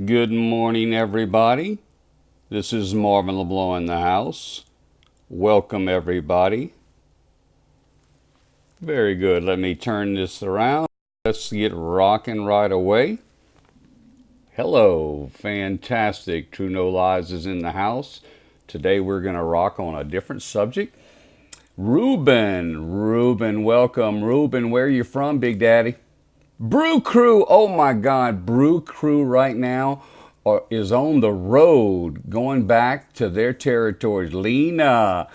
Good morning, everybody. This is Marvin LeBlanc in the house. Welcome, everybody. Very good. Let me turn this around. Let's get rocking right away. Hello, fantastic. True No Lies is in the house. Today we're going to rock on a different subject. Ruben, welcome. Ruben, where are you from, Big Daddy? Brew Crew, oh my God, Brew Crew right now is on the road going back to their territories. Lena,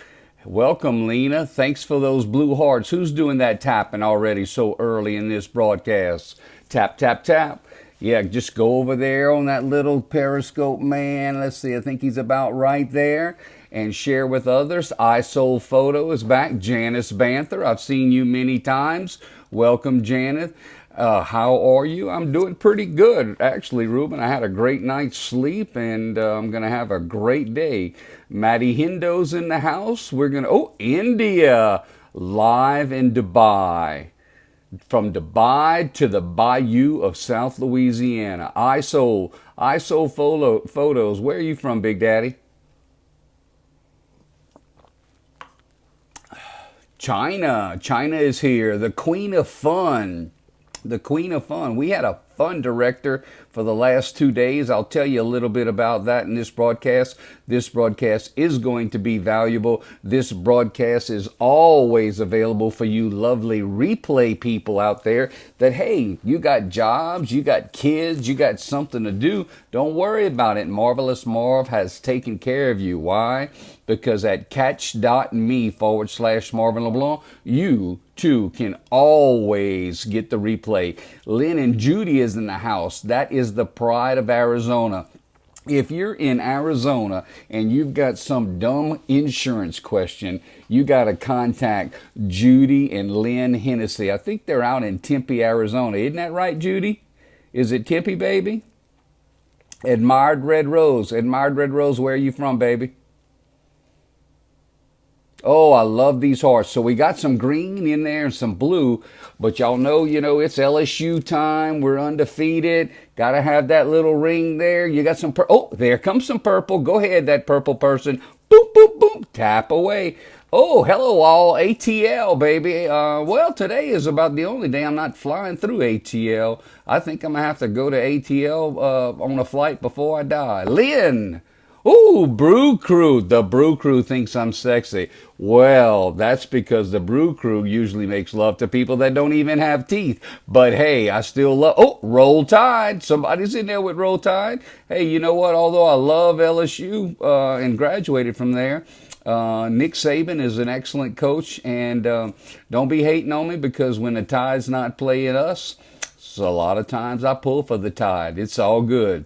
welcome, Lena. Thanks for those blue hearts. Who's doing that tapping already so early in this broadcast? Tap, tap, tap. Yeah, just go over there on that little Periscope, man. Let's see, I think he's about right there. And share with others. iSoul Photo is back. Janice Banther, I've seen you many times. Welcome, Janet. How are you? I'm doing pretty good, actually, Ruben. I had a great night's sleep, and I'm going to have a great day. Maddie Hindo's in the house. India, live in Dubai. From Dubai to the Bayou of South Louisiana. iSoul Photos. Where are you from, Big Daddy? China. China is here. The Queen of Fun. The Queen of Fun. We had a fun director for the last 2 days. I'll tell you a little bit about that in this broadcast. This broadcast is going to be valuable. This broadcast is always available for you lovely replay people out there that, hey, you got jobs, you got kids, you got something to do. Don't worry about it. Marvelous Marv has taken care of you. Why? Because at catch.me/Marvin LeBlanc, you too can always get the replay. Lynn and Judy is in the house. That is the pride of Arizona. If you're in Arizona and you've got some dumb insurance question, you got to contact Judy and Lynn Hennessy. I think they're out in Tempe, Arizona. Isn't that right, Judy? Is it Tempe, baby? Admired Red Rose. Admired Red Rose, where are you from, baby? Oh, I love these hearts. So we got some green in there and some blue, but y'all know, it's LSU time. We're undefeated. Got to have that little ring there. You got some oh, there comes some purple. Go ahead, that purple person. Boop, boop, boop. Tap away. Oh, hello all. ATL, baby. Well, today is about the only day I'm not flying through ATL. I think I'm going to have to go to ATL on a flight before I die. Lynn. Ooh, Brew Crew. The Brew Crew thinks I'm sexy. Well, that's because the Brew Crew usually makes love to people that don't even have teeth. But hey, I still love... Oh, Roll Tide. Somebody's in there with Roll Tide. Hey, you know what? Although I love LSU and graduated from there, Nick Saban is an excellent coach. And don't be hating on me because when the Tide's not playing us, so a lot of times I pull for the Tide. It's all good.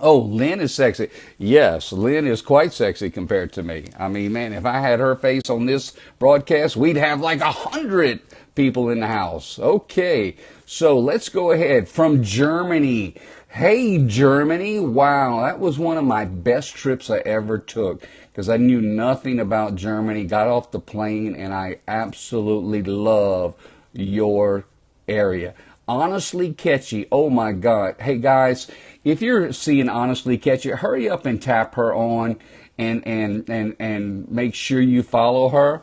Oh, Lynn is sexy. Yes, Lynn is quite sexy compared to me. I mean, man, if I had her face on this broadcast, we'd have like 100 people in the house. Okay, so let's go ahead. From Germany. Hey, Germany. Wow, that was one of my best trips I ever took because I knew nothing about Germany. Got off the plane, and I absolutely love your area. Honestly Catchy. Oh, my God. Hey, guys. If you're seeing Honestly Catchy, hurry up and tap her on and make sure you follow her.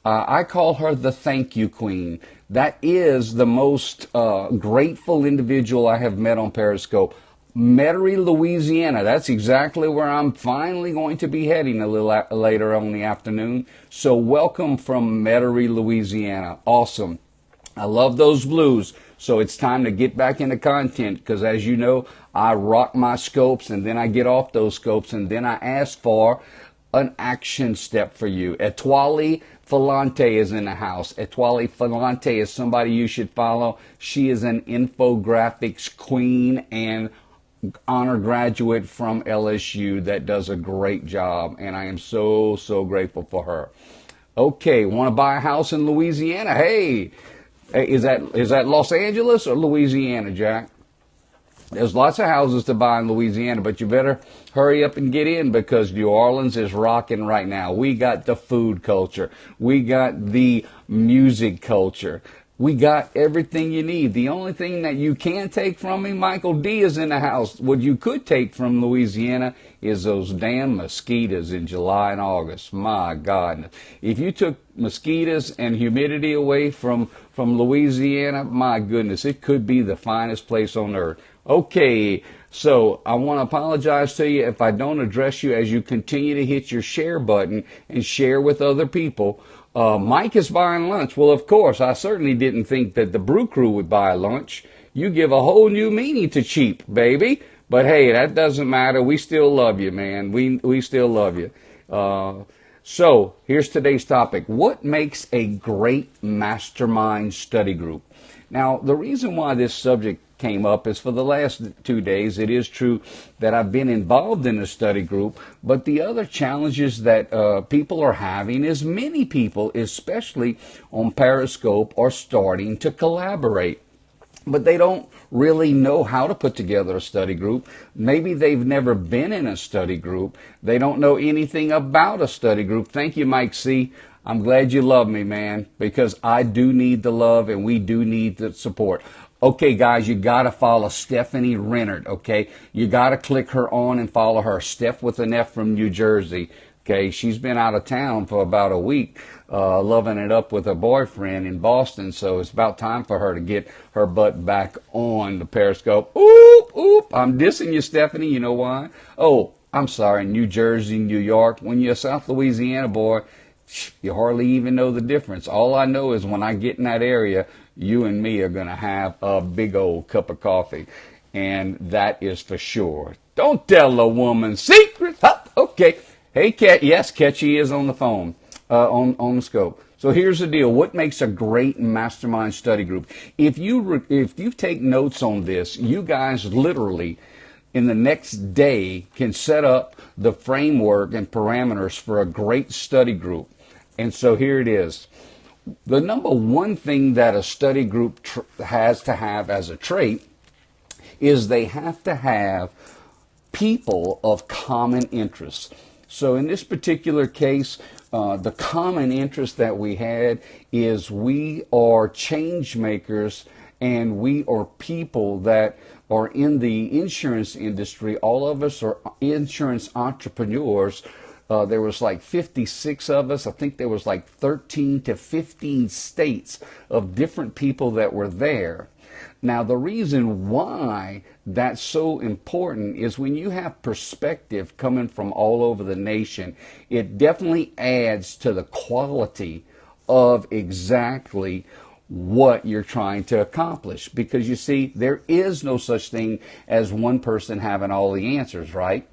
I call her the Thank You Queen. That is the most grateful individual I have met on Periscope. Metairie, Louisiana. That's exactly where I'm finally going to be heading a little later on in the afternoon. So welcome from Metairie, Louisiana. Awesome. I love those blues. So it's time to get back into content because, as you know, I rock my scopes and then I get off those scopes and then I ask for an action step for you. Etoile Falante is in the house. Etoile Falante is somebody you should follow. She is an infographics queen and honor graduate from LSU that does a great job, and I am so, so grateful for her. Okay, want to buy a house in Louisiana? Hey, is that Los Angeles or Louisiana, Jack? There's lots of houses to buy in Louisiana, but you better hurry up and get in because New Orleans is rocking right now. We got the food culture. We got the music culture. We got everything you need. The only thing that you can take from me, Michael D is in the house. What you could take from Louisiana is those damn mosquitoes in July and August. My God. If you took mosquitoes and humidity away from Louisiana, my goodness, it could be the finest place on earth. Okay, so I want to apologize to you if I don't address you as you continue to hit your share button and share with other people. Mike is buying lunch. Well, of course, I certainly didn't think that the Brew Crew would buy lunch. You give a whole new meaning to cheap, baby. But hey, that doesn't matter. We still love you, man. We still love you. So here's today's topic. What makes a great mastermind study group? Now, the reason why this subject came up is for the last 2 days, it is true that I've been involved in a study group, but the other challenges that people are having is many people, especially on Periscope, are starting to collaborate. But they don't really know how to put together a study group. Maybe they've never been in a study group. They don't know anything about a study group. Thank you, Mike C. I'm glad you love me, man, because I do need the love and we do need the support. Okay, guys, you got to follow Stephanie Rennert, okay? You got to click her on and follow her. Steph with an F from New Jersey, okay? She's been out of town for about a week, loving it up with her boyfriend in Boston, so it's about time for her to get her butt back on the Periscope. Oop, oop, I'm dissing you, Stephanie. You know why? Oh, I'm sorry, New Jersey, New York. When you're a South Louisiana boy, you hardly even know the difference. All I know is when I get in that area, you and me are going to have a big old cup of coffee. And that is for sure. Don't tell a woman secrets. Huh, okay. Hey, Cat. Yes, Ketchy is on the phone, on the scope. So here's the deal. What makes a great mastermind study group? If you take notes on this, you guys literally in the next day can set up the framework and parameters for a great study group. And so here it is. The number one thing that a study group has to have as a trait is they have to have people of common interests. So in this particular case, the common interest that we had is we are change makers and we are people that are in the insurance industry. All of us are insurance entrepreneurs. There was like 56 of us. I think there was like 13 to 15 states of different people that were there. Now, the reason why that's so important is when you have perspective coming from all over the nation, it definitely adds to the quality of exactly what you're trying to accomplish. Because you see, there is no such thing as one person having all the answers, right?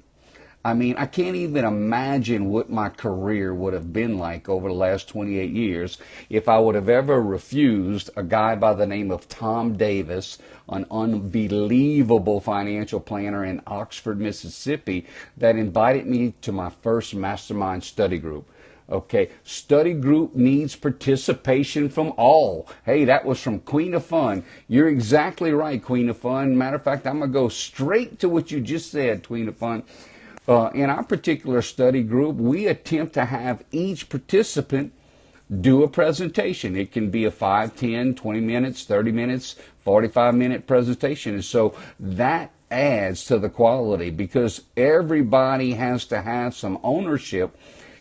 I mean, I can't even imagine what my career would have been like over the last 28 years if I would have ever refused a guy by the name of Tom Davis, an unbelievable financial planner in Oxford, Mississippi, that invited me to my first mastermind study group. Okay, study group needs participation from all. Hey, that was from Queen of Fun. You're exactly right, Queen of Fun. Matter of fact, I'm going to go straight to what you just said, Queen of Fun. In our particular study group, we attempt to have each participant do a presentation. It can be a 5, 10, 20 minutes, 30 minutes, 45-minute presentation. And so that adds to the quality because everybody has to have some ownership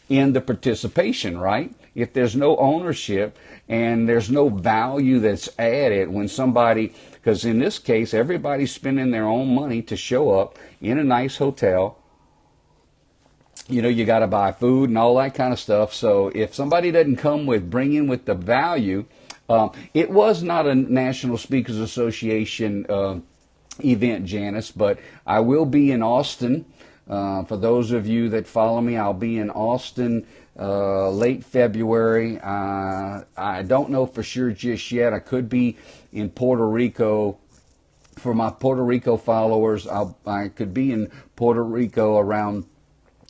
in the participation, right? If there's no ownership and there's no value that's added when somebody, because in this case, everybody's spending their own money to show up in a nice hotel. You know, you got to buy food and all that kind of stuff. So if somebody doesn't come with, bring in with the value, it was not a National Speakers Association event, Janice, but I will be in Austin. For those of you that follow me, I'll be in Austin late February. I don't know for sure just yet. I could be in Puerto Rico. For my Puerto Rico followers, I could be in Puerto Rico around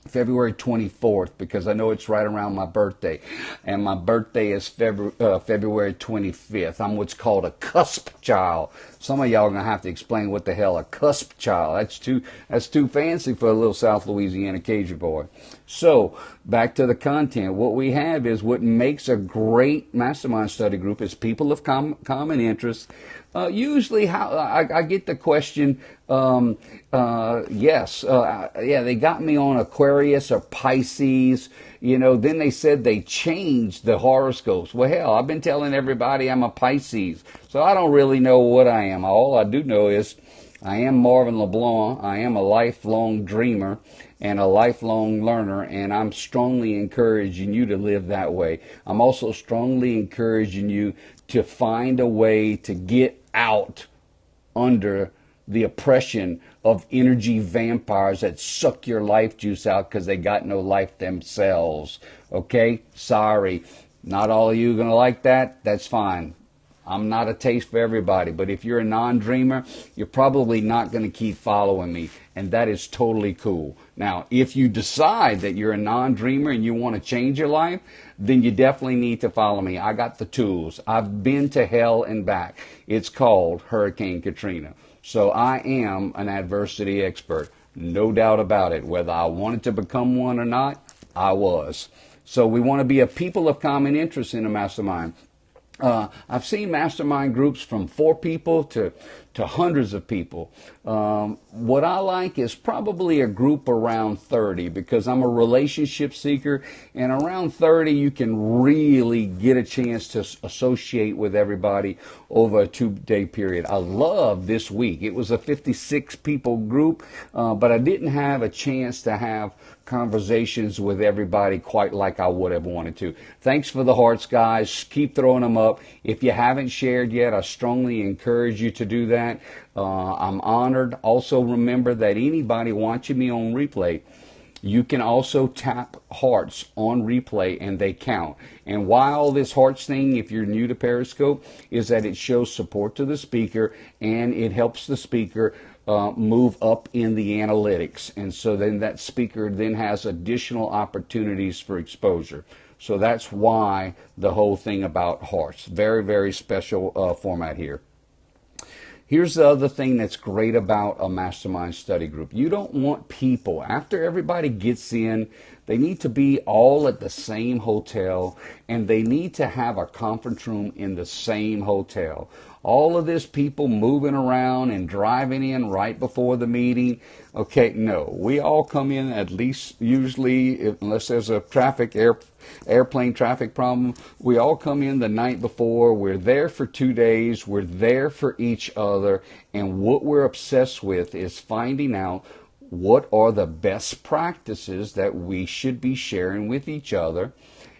February 24th, because I know it's right around my birthday, and my birthday is February 25th. I'm what's called a cusp child. Some of y'all are gonna have to explain what the hell a cusp child. That's too fancy for a little South Louisiana Cajun boy. So back to the content. What we have is what makes a great mastermind study group is people of common interests. Usually, how I get the question, yes, yeah, they got me on Aquarius or Pisces. Then they said they changed the horoscopes. Well, hell, I've been telling everybody I'm a Pisces, so I don't really know what I am. All I do know is I am Marvin LeBlanc. I am a lifelong dreamer and a lifelong learner, and I'm strongly encouraging you to live that way. I'm also strongly encouraging you to find a way to get out under the oppression of energy vampires that suck your life juice out because they got no life themselves. Okay? Sorry. Not all of you are going to like that. That's fine. I'm not a taste for everybody, but if you're a non-dreamer, you're probably not going to keep following me, and that is totally cool. Now, if you decide that you're a non-dreamer and you want to change your life, then you definitely need to follow me. I got the tools. I've been to hell and back. It's called Hurricane Katrina. So I am an adversity expert, no doubt about it. Whether I wanted to become one or not, I was. So we want to be a people of common interest in a mastermind. I've seen mastermind groups from 4 people to hundreds of people. What I like is probably a group around 30, because I'm a relationship seeker, and around 30 you can really get a chance to associate with everybody over a 2-day period. I love this week. It was a 56 people group, but I didn't have a chance to have conversations with everybody quite like I would have wanted to. Thanks for the hearts, guys. Keep throwing them up. If you haven't shared yet, I strongly encourage you to do that. I'm honored. Also, remember that anybody watching me on replay, you can also tap hearts on replay and they count. And while this hearts thing, if you're new to Periscope, is that it shows support to the speaker and it helps the speaker move up in the analytics. And so then that speaker then has additional opportunities for exposure. So that's why the whole thing about hearts. Very, very special format here. Here's the other thing that's great about a mastermind study group. You don't want people, after everybody gets in, they need to be all at the same hotel, and they need to have a conference room in the same hotel. All of this people moving around and driving in right before the meeting. Okay, no. We all come in at least, usually, unless there's a airplane traffic problem, we all come in the night before. We're there for 2 days. We're there for each other. And what we're obsessed with is finding out what are the best practices that we should be sharing with each other.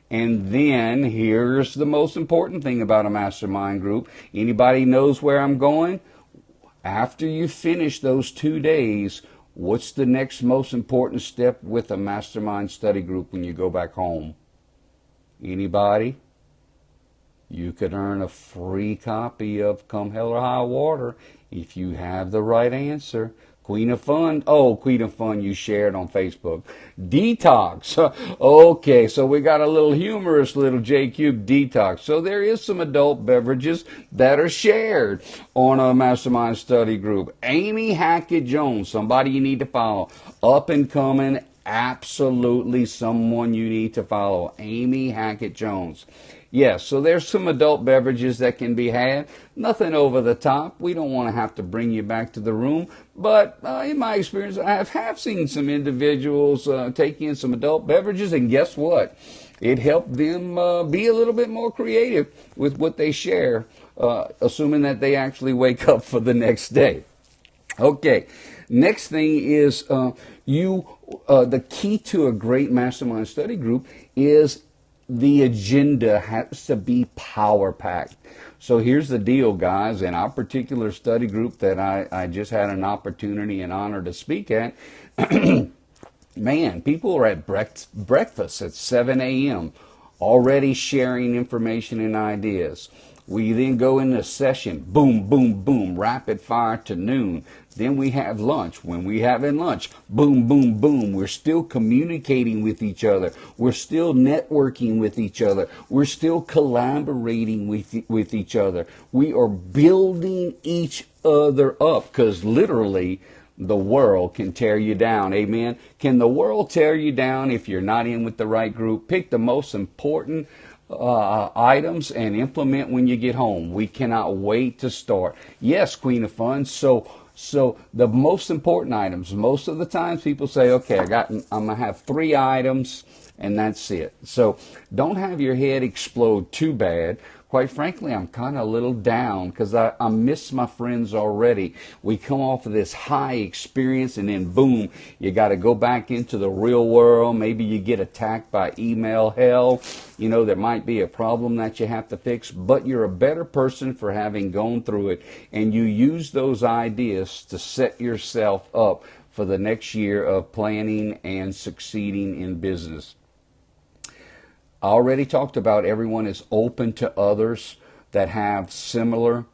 And then here's the most important thing about a mastermind group. Anybody knows where I'm going? After you finish those 2 days, what's the next most important step with a mastermind study group when you go back home? Anybody? You could earn a free copy of Come Hell or High Water if you have the right answer. Queen of Fun. Oh, Queen of Fun you shared on Facebook. Detox. Okay, so we got a little humorous little J-Cube detox. So there is some adult beverages that are shared on a mastermind study group. Amy Hackett Jones, somebody you need to follow. Up and coming, absolutely someone you need to follow. Amy Hackett Jones. Yes, so there's some adult beverages that can be had. Nothing over the top. We don't want to have to bring you back to the room. But in my experience, I have seen some individuals take in some adult beverages, and guess what? It helped them be a little bit more creative with what they share, assuming that they actually wake up for the next day. Okay, next thing is the key to a great mastermind study group is the agenda has to be power-packed. So here's the deal, guys. In our particular study group that I just had an opportunity and honor to speak at, man, people are at breakfast at 7 a.m. already sharing information and ideas. We then go into session, boom, boom, boom, rapid fire to noon. Then we have lunch. When we having lunch, boom, boom, boom. We're still communicating with each other. We're still networking with each other. We're still collaborating with each other. We are building each other up, because literally the world can tear you down. Amen. Can the world tear you down if you're not in with the right group? Pick the most important items and implement when you get home. We cannot wait to start. Yes, Queen of Fun. So the most important items, most of the times people say, okay, I'm going to have 3 items and that's it. So don't have your head explode too bad. Quite frankly, I'm kind of a little down because I miss my friends already. We come off of this high experience and then boom, you got to go back into the real world. Maybe you get attacked by email hell. You know, there might be a problem that you have to fix, but you're a better person for having gone through it. And you use those ideas to set yourself up for the next year of planning and succeeding in business. I already talked about everyone is open to others that have similar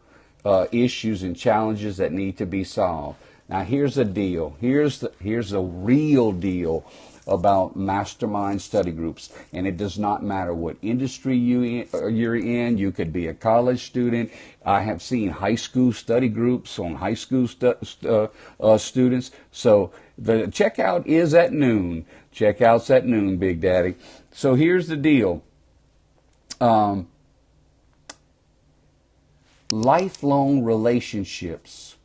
issues and challenges that need to be solved. Now here's the deal. Here's the real deal about mastermind study groups, and it does not matter what industry you're in. You could be a college student. I have seen high school study groups on high school students. So the checkout is at noon. Checkout's at noon, Big Daddy. So here's the deal. Lifelong relationships.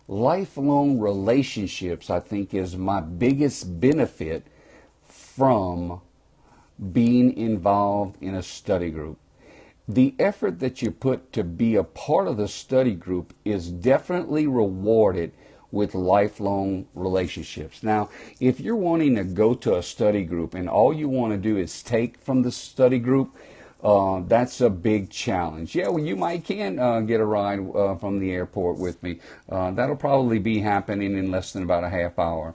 Lifelong relationships, I think, is my biggest benefit from being involved in a study group. The effort that you put to be a part of the study group is definitely rewarded with lifelong relationships. Now, if you're wanting to go to a study group and all you want to do is take from the study group, that's a big challenge. Yeah, well, you might can get a ride from the airport with me. That'll probably be happening in less than about a half hour.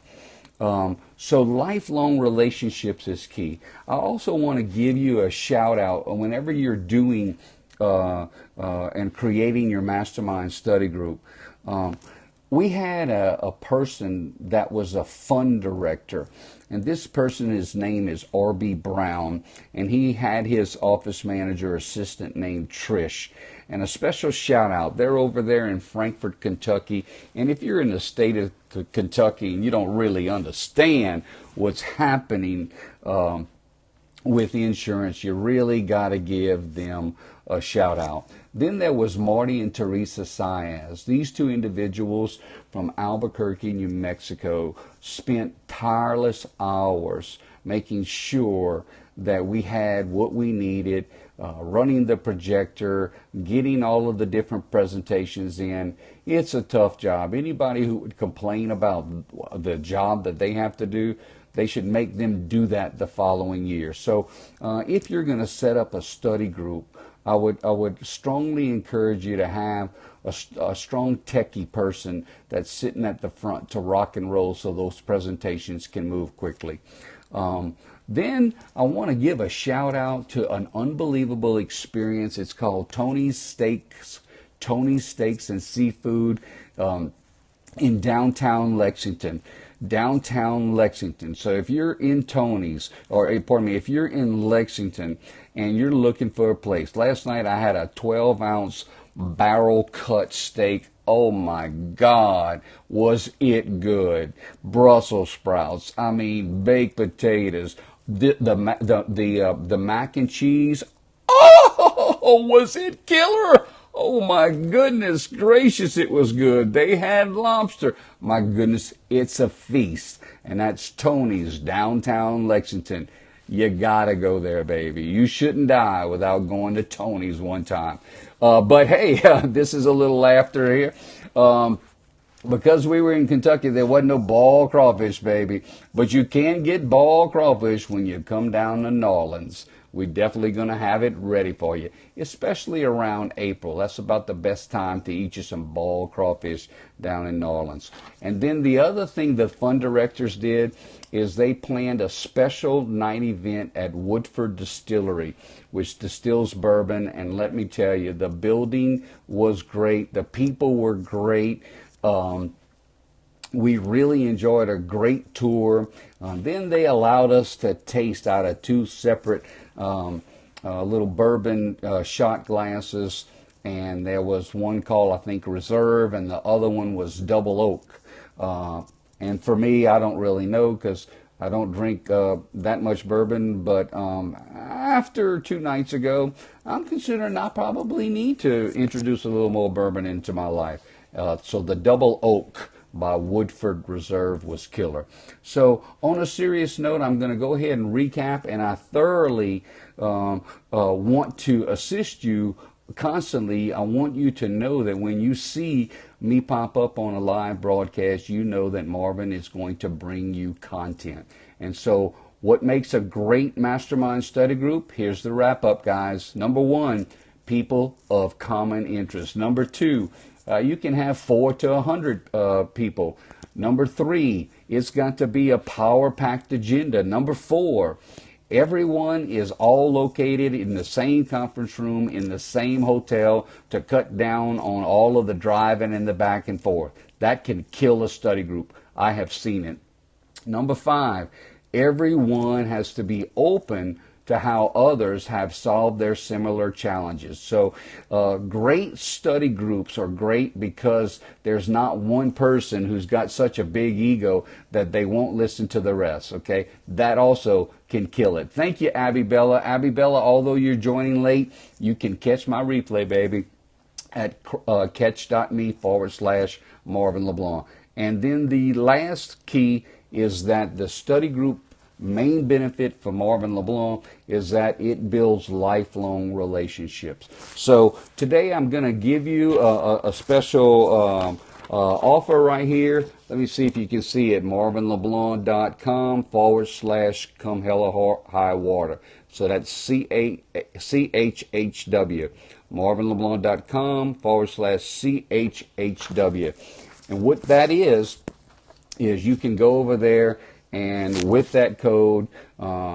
So lifelong relationships is key. I also want to give you a shout out whenever you're doing and creating your mastermind study group. We had a person that was a fund director, and this person, his name is R.B. Brown, and he had his office manager assistant named Trish. And a special shout out, they're over there in Frankfort, Kentucky, and if you're in the state of Kentucky and you don't really understand what's happening with insurance, you really got to give them a shout out. Then there was Marty and Teresa Saez. These two individuals from Albuquerque, New Mexico, spent tireless hours making sure that we had what we needed, running the projector, getting all of the different presentations in. It's a tough job. Anybody who would complain about the job that they have to do, they should make them do that the following year. So if you're going to set up a study group, I would strongly encourage you to have a strong techie person that's sitting at the front to rock and roll so those presentations can move quickly. Then I want to give a shout out to an unbelievable experience. It's called Tony's Steaks and Seafood in downtown Lexington. Downtown Lexington. So if you're in Tony's, or pardon me, if you're in Lexington and you're looking for a place, last night I had a 12-ounce barrel cut steak. Oh my God, was it good? Brussels sprouts, I mean baked potatoes, the mac and cheese. Oh, was it killer? Oh my goodness gracious, it was good. They had lobster. My goodness, it's a feast. And that's Tony's, downtown Lexington. You gotta go there, baby. You shouldn't die without going to Tony's one time. But hey, this is a little laughter here. Because we were in Kentucky, there wasn't no ball crawfish, baby. But you can get ball crawfish when you come down to New Orleans. we're definitely going to have it ready for you, especially around April. That's about the best time to eat you some ball crawfish down in New Orleans. And then the other thing the fund directors did is they planned a special night event at Woodford Distillery, which distills bourbon. And let me tell you, the building was great. The people were great. We really enjoyed a great tour. Then they allowed us to taste out of two separate little bourbon shot glasses. And there was one called, I think, Reserve, and the other one was Double Oak. And for me, I don't really know because I don't drink that much bourbon. But after 2 nights ago, I'm considering I probably need to introduce a little more bourbon into my life. So the Double Oak by Woodford Reserve was killer. So on a serious note, I'm going to go ahead and recap, and I thoroughly want to assist you constantly. I want you to know that when you see me pop up on a live broadcast, you know that Marvin is going to bring you content. And so what makes a great mastermind study group? Here's the wrap up, guys. Number 1, people of common interest. Number 2, you can have 4 to 100 people. Number 3, it's got to be a power-packed agenda. Number 4, everyone is all located in the same conference room, in the same hotel, to cut down on all of the driving and the back and forth. That can kill a study group. I have seen it. Number 5, everyone has to be open to how others have solved their similar challenges. So great study groups are great because there's not one person who's got such a big ego that they won't listen to the rest, okay? That also can kill it. Thank you, Abby Bella. Abby Bella, although you're joining late, you can catch my replay, baby, at catch.me/MarvinLeBlanc. And then the last key is that the study group main benefit for Marvin LeBlanc is that it builds lifelong relationships. So today I'm going to give you a special offer right here. Let me see if you can see it. MarvinLeBlanc.com/come hella high water. So that's CHHW. MarvinLeBlanc.com/CHHW. And what that is you can go over there, and with that code,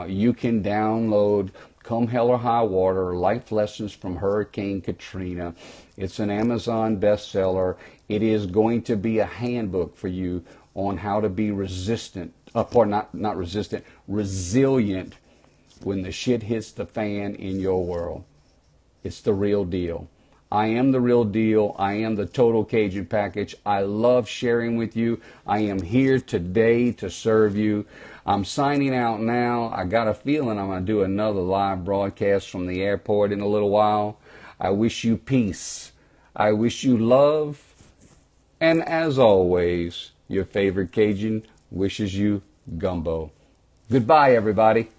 you can download Come Hell or High Water, Life Lessons from Hurricane Katrina. It's an Amazon bestseller. It is going to be a handbook for you on how to be resilient when the shit hits the fan in your world. It's the real deal. I am the real deal. I am the total Cajun package. I love sharing with you. I am here today to serve you. I'm signing out now. I got a feeling I'm going to do another live broadcast from the airport in a little while. I wish you peace. I wish you love. And as always, your favorite Cajun wishes you gumbo. Goodbye, everybody.